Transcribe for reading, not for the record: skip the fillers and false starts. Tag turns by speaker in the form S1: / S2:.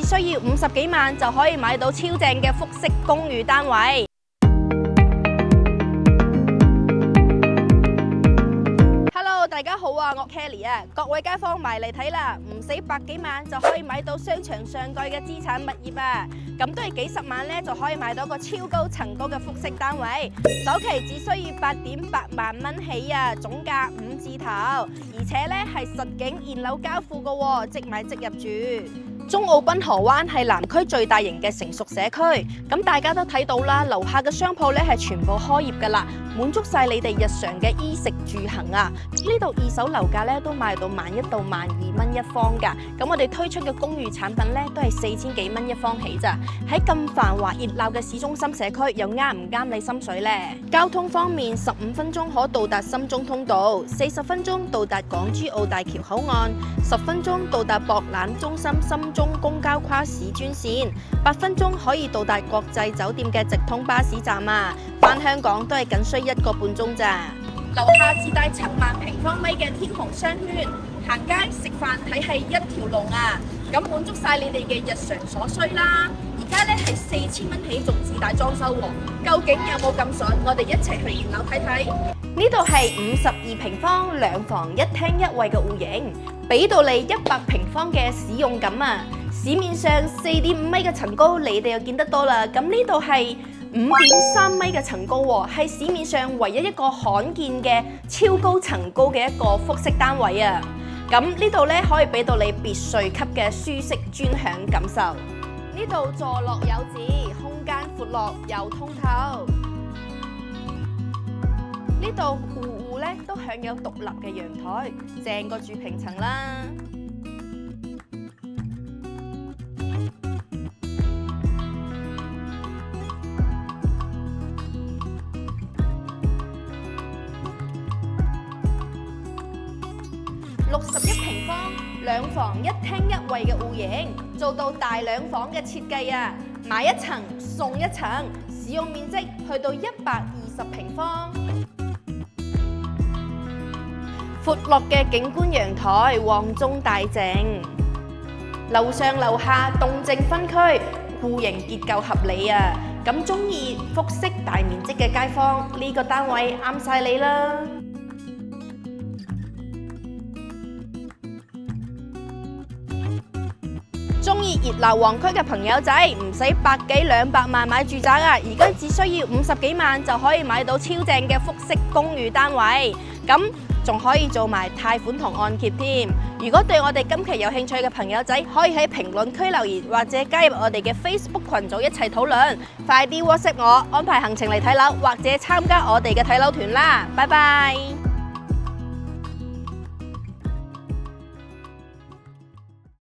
S1: 需要50幾萬就可以買到超正嘅複式公寓單位。大家好啊，我 Kelly 啊，各位街坊埋嚟睇啦，唔使百幾萬就可以買到商場上蓋嘅資產物業啊，咁都係幾十萬咧就可以買到個超高層高嘅複式單位，首期只需要8.8萬蚊起啊，總價5字頭，而且咧係實景現樓交付嘅喎，即買即入住。中澳濱河灣係南區最大型嘅成熟社區，咁大家都睇到啦，樓下嘅商鋪咧係全部開業㗎啦，滿足晒你哋日常嘅衣食住行啊！呢度二手樓價咧都賣到11,000到12,000蚊一方㗎，咁我哋推出嘅公寓產品咧都係4000幾蚊一方起咋。喺咁繁華熱鬧嘅市中心社區，又啱唔啱你心水呢？交通方面，15分鐘可到達深中通道，40分鐘到達港珠澳大橋口岸，10分鐘到達博覽中心深中公交跨市專線，8分鐘可以到達國際酒店嘅直通巴士站啊！返香港都係僅需1個半鐘咋。樓下自帶7萬平方米嘅天虹商圈，行街食飯睇戲一條龍啊！咁滿足晒你哋嘅日常所需啦。而家咧係4000蚊起，仲自帶裝修喎。究竟有冇咁筍？我哋一齊去現樓睇睇。呢度係52平方2房1廳1衛嘅戶型，俾到你100平方嘅使用感啊！市面上4.5米嘅層高，你哋又見得多啦。咁呢度係5.3米嘅層高喎，係市面上唯一一個罕見嘅超高層高嘅一個複式單位啊！咁呢度咧可以俾到你別墅級嘅舒適專享感受。呢度座落有致，空間闊落又通透。呢度戶戶咧都享有獨立嘅陽台，正過住平層啦。61平方2房1廳1衛嘅戶型，做到大2房嘅設計啊！買一層送一層，使用面積去到120平方。闊落嘅景觀陽台，旺中帶靜。樓上樓下動靜分區，戶型結構合理啊！咁中意複式大面積嘅街坊，呢個單位啱晒你啦！中意熱鬧旺區嘅朋友仔，唔使百幾200萬買住宅啊！而家只需要50幾萬就可以買到超正嘅複式公寓單位，咁仲可以做埋貸款同按揭添。如果對我哋今期有興趣嘅朋友仔，可以喺評論區留言或者加入我哋嘅 Facebook 群組一齊討論。快啲 WhatsApp 我安排行程嚟睇樓，或者參加我哋嘅睇樓團啦！拜拜。